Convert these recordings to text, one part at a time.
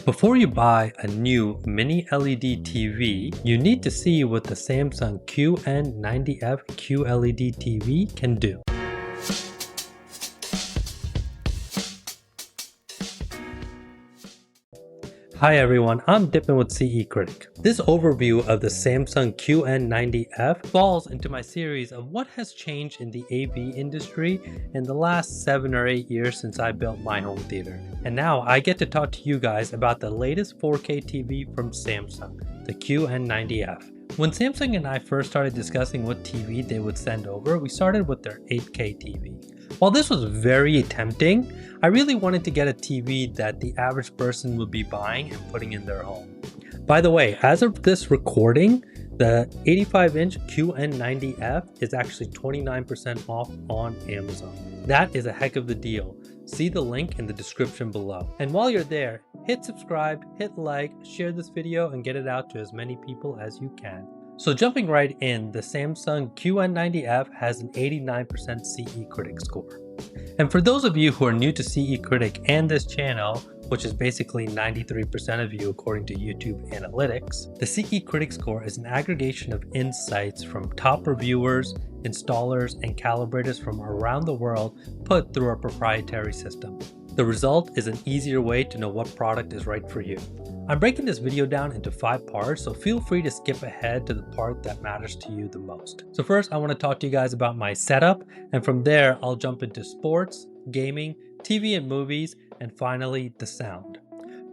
Before you buy a new mini LED TV, you need to see what the Samsung QN90F QLED TV can do. Hi everyone, I'm Dippin with CE Critic. This overview of the Samsung QN90F falls into my series of what has changed in the AV industry in the last 7 or 8 years since I built my home theater. And now I get to talk to you guys about the latest 4K TV from Samsung, the QN90F. When Samsung and I first started discussing what TV they would send over, we started with their 8K TV. While this was very tempting, I really wanted to get a TV that the average person would be buying and putting in their home. By the way, as of this recording, the 85-inch QN90F is actually 29% off on Amazon. That is a heck of a deal. See the link in the description below. And while you're there, hit subscribe, hit like, share this video, and get it out to as many people as you can. So jumping right in, the Samsung QN90F has an 89% CE Critic score. And for those of you who are new to CE Critic and this channel, which is basically 93% of you according to YouTube analytics, the CE Critic score is an aggregation of insights from top reviewers, installers, and calibrators from around the world put through our proprietary system. The result is an easier way to know what product is right for you. I'm breaking this video down into 5 parts, so feel free to skip ahead to the part that matters to you the most. So first, I want to talk to you guys about my setup, and from there, I'll jump into sports, gaming, TV and movies, and finally, the sound.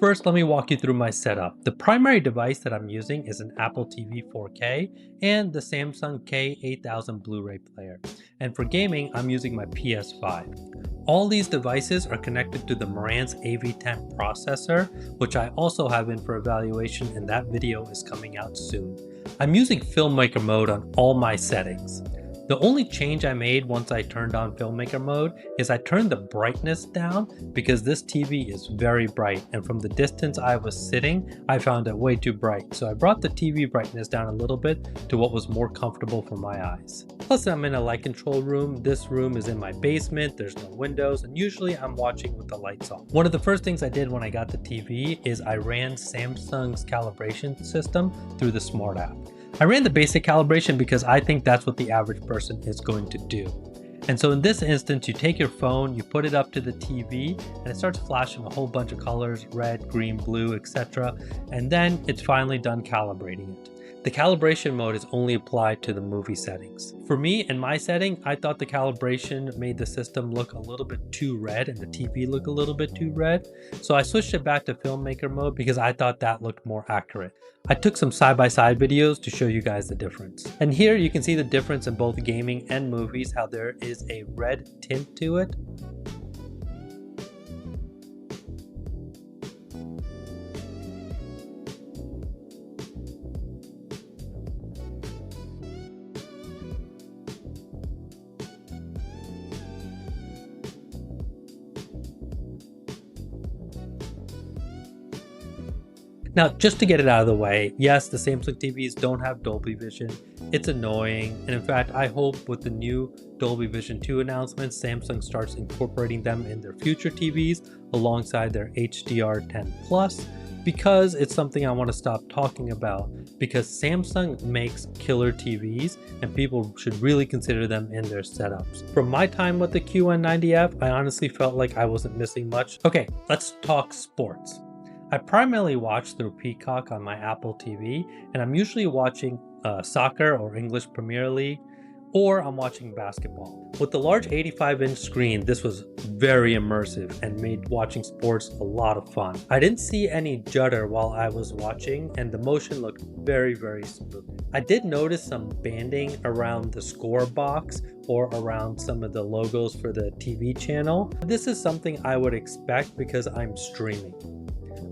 First, let me walk you through my setup. The primary device that I'm using is an Apple TV 4K and the Samsung K8000 Blu-ray player. And for gaming, I'm using my PS5. All these devices are connected to the Marantz AV10 processor, which I also have in for evaluation, and that video is coming out soon. I'm using filmmaker mode on all my settings. The only change I made once I turned on filmmaker mode is I turned the brightness down because this TV is very bright, and from the distance I was sitting, I found it way too bright. So I brought the TV brightness down a little bit to what was more comfortable for my eyes. Plus, I'm in a light control room. This room is in my basement, there's no windows, and usually I'm watching with the lights off. One of the first things I did when I got the TV is I ran Samsung's calibration system through the Smart app. I ran the basic calibration because I think that's what the average person is going to do. And so in this instance, you take your phone, you put it up to the TV, and it starts flashing a whole bunch of colors, red, green, blue, etc. And then it's finally done calibrating it. The calibration mode is only applied to the movie settings. For me, in my setting, I thought the calibration made the system look a little bit too red and the TV look a little bit too red. So I switched it back to filmmaker mode because I thought that looked more accurate. I took some side-by-side videos to show you guys the difference. And here you can see the difference in both gaming and movies, how there is a red tint to it. Now, just to get it out of the way, yes, the Samsung TVs don't have Dolby Vision. It's annoying, and in fact, I hope with the new Dolby Vision 2 announcements, Samsung starts incorporating them in their future TVs alongside their HDR10 Plus, because it's something I want to stop talking about, because Samsung makes killer TVs and people should really consider them in their setups. From my time with the QN90F, I honestly felt like I wasn't missing much. Okay, let's talk sports. I primarily watch through Peacock on my Apple TV, and I'm usually watching soccer or English Premier League, or I'm watching basketball. With the large 85-inch screen, this was very immersive and made watching sports a lot of fun. I didn't see any judder while I was watching, and the motion looked very, very smooth. I did notice some banding around the score box or around some of the logos for the TV channel. This is something I would expect because I'm streaming.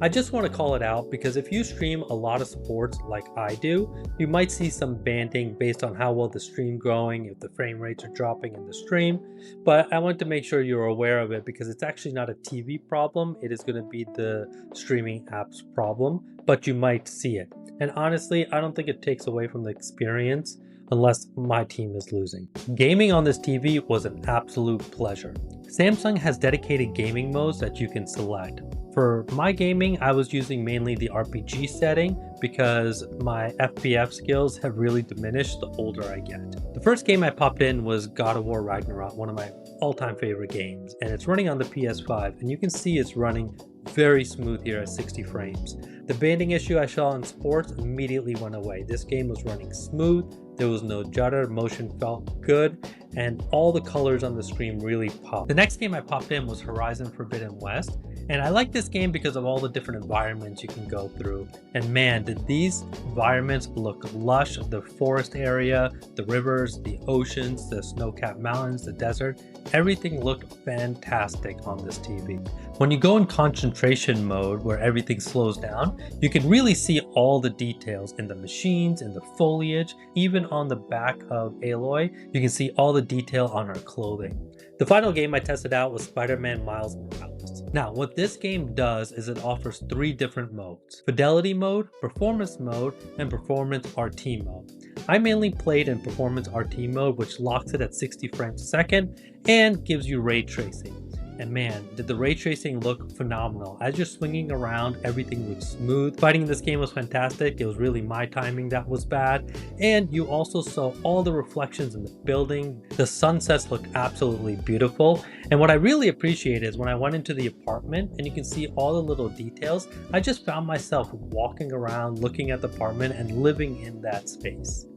I just want to call it out because if you stream a lot of sports like I do, you might see some banding based on how well the stream going, if the frame rates are dropping in the stream. But I want to make sure you're aware of it because it's actually not a TV problem. It is going to be the streaming app's problem, but you might see it. And honestly, I don't think it takes away from the experience unless my team is losing. Gaming on this TV was an absolute pleasure. Samsung has dedicated gaming modes that you can select. For my gaming, I was using mainly the RPG setting because my FPS skills have really diminished the older I get. The first game I popped in was God of War Ragnarok, one of my all-time favorite games, and it's running on the PS5, and you can see it's running very smooth here at 60 frames. The banding issue I saw in sports immediately went away. This game was running smooth, there was no judder, motion felt good, and all the colors on the screen really popped. The next game I popped in was Horizon Forbidden West, and I like this game because of all the different environments you can go through. And man, did these environments look lush. The forest area, the rivers, the oceans, the snow-capped mountains, the desert, everything looked fantastic on this TV. When you go in concentration mode where everything slows down, you can really see all the details in the machines, in the foliage, even on the back of Aloy, you can see all the detail on her clothing. The final game I tested out was Spider-Man Miles Morales. Now, what this game does is it offers 3 different modes: Fidelity mode, Performance mode, and Performance RT mode. I mainly played in Performance RT mode, which locks it at 60 frames a second and gives you ray tracing. And man, did the ray tracing look phenomenal. As you're swinging around, everything looks smooth. Fighting in this game was fantastic. It was really my timing that was bad. And you also saw all the reflections in the building. The sunsets looked absolutely beautiful. And what I really appreciate is when I went into the apartment and you can see all the little details, I just found myself walking around, looking at the apartment and living in that space.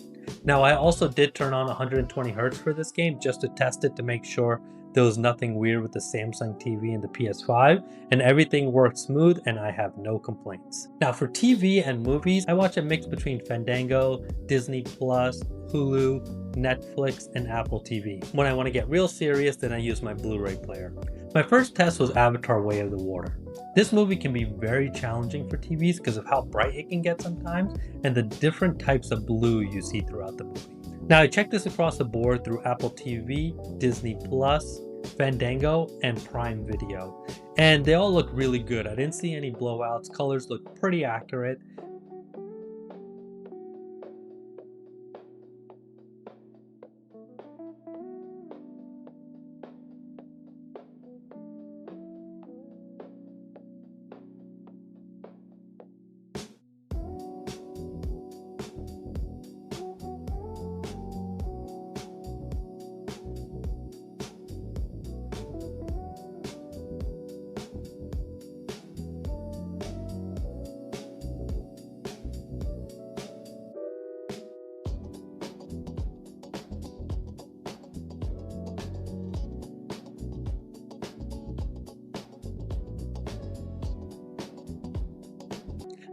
Now, I also did turn on 120 Hz for this game just to test it to make sure there was nothing weird with the Samsung TV and the PS5, and everything worked smooth and I have no complaints. Now for TV and movies, I watch a mix between Fandango, Disney Plus, Hulu, Netflix, and Apple TV. When I want to get real serious, then I use my Blu-ray player. My first test was Avatar: Way of the Water. This movie can be very challenging for TVs because of how bright it can get sometimes and the different types of blue you see throughout the movie. Now I checked this across the board through Apple TV, Disney Plus, Fandango, and Prime Video, and they all look really good. I didn't see any blowouts, colors look pretty accurate.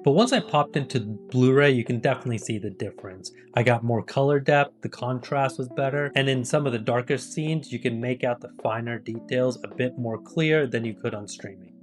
But once I popped into Blu-ray, you can definitely see the difference. I got more color depth, the contrast was better, and in some of the darker scenes, you can make out the finer details a bit more clear than you could on streaming.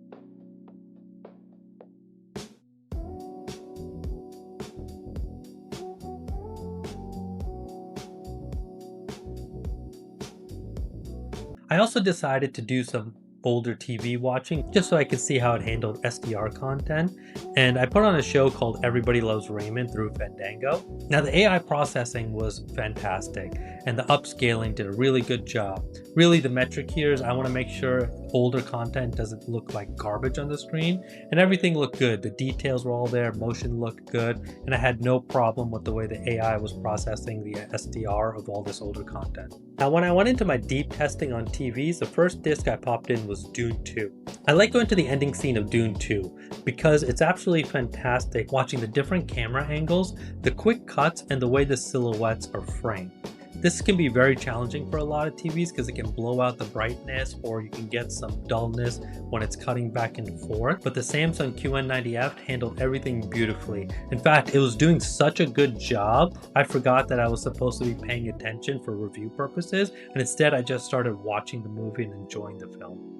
I also decided to do some older TV watching just so I could see how it handled SDR content, and I put on a show called Everybody Loves Raymond through Fandango. Now the AI processing was fantastic and the upscaling did a really good job. Really the metric here is I want to make sure older content doesn't look like garbage on the screen, and everything looked good. The details were all there, motion looked good, and I had no problem with the way the AI was processing the SDR of all this older content. Now when I went into my deep testing on TVs, the first disc I popped in was Dune 2. I like going to the ending scene of Dune 2 because it's absolutely fantastic watching the different camera angles, the quick cuts, and the way the silhouettes are framed. This can be very challenging for a lot of TVs because it can blow out the brightness or you can get some dullness when it's cutting back and forth, but the Samsung QN90F handled everything beautifully. In fact, it was doing such a good job, I forgot that I was supposed to be paying attention for review purposes, and instead I just started watching the movie and enjoying the film.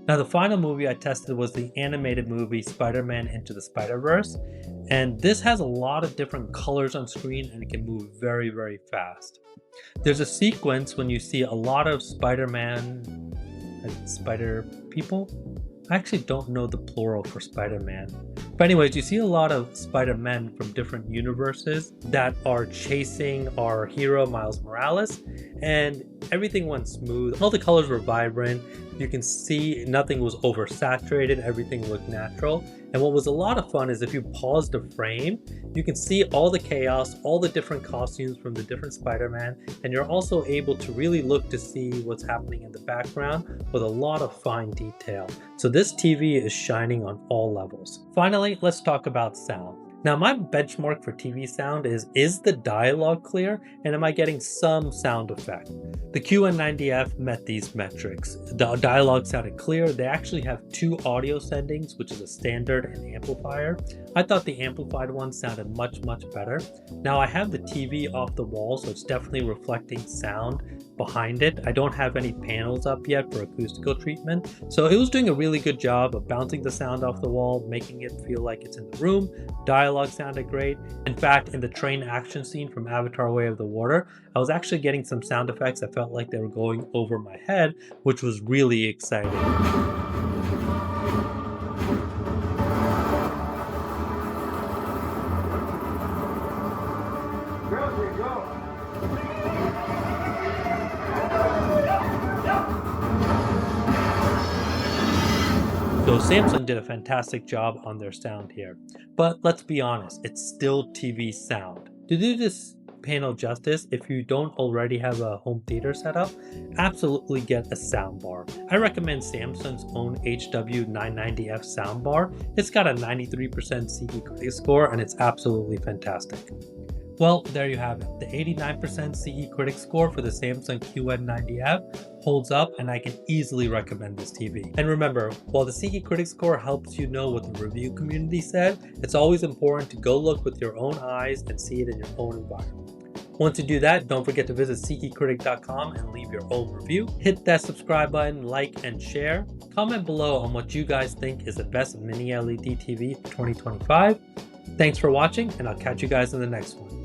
Now the final movie I tested was the animated movie Spider-Man Into the Spider-Verse, and this has a lot of different colors on screen and it can move very, very fast. There's a sequence when you see a lot of Spider-Man and Spider people. I actually don't know the plural for Spider-Man. But anyways, you see a lot of Spider-Men from different universes that are chasing our hero Miles Morales, and everything went smooth. All the colors were vibrant, You can see nothing was oversaturated, everything looked natural. And what was a lot of fun is if you pause the frame, you can see all the chaos, all the different costumes from the different Spider-Man, and you're also able to really look to see what's happening in the background with a lot of fine detail. So this TV is shining on all levels. Finally, let's talk about sound. Now my benchmark for TV sound is the dialogue clear and am I getting some sound effect? The QN90F met these metrics. The dialogue sounded clear. They actually have two audio sendings, which is a standard and amplifier. I thought the amplified one sounded much better. Now I have the TV off the wall, so it's definitely reflecting sound behind it. I don't have any panels up yet for acoustical treatment, so it was doing a really good job of bouncing the sound off the wall, making it feel like it's in the room. Dialogue sounded great. In fact, in the train action scene from Avatar: Way of the Water, I was actually getting some sound effects that felt like they were going over my head, which was really exciting. So Samsung did a fantastic job on their sound here, but let's be honest, it's still TV sound. To do this panel justice, if you don't already have a home theater setup, absolutely get a soundbar. I recommend Samsung's own HW990F soundbar. It's got a 93% CE critic score and it's absolutely fantastic. Well, there you have it. The 89% CE critic score for the Samsung QN90F holds up and I can easily recommend this TV. And remember, while the CE critic score helps you know what the review community said, it's always important to go look with your own eyes and see it in your own environment. Once you do that, don't forget to visit cecritic.com and leave your own review. Hit that subscribe button, like, and share. Comment below on what you guys think is the best mini LED TV for 2025. Thanks for watching, and I'll catch you guys in the next one.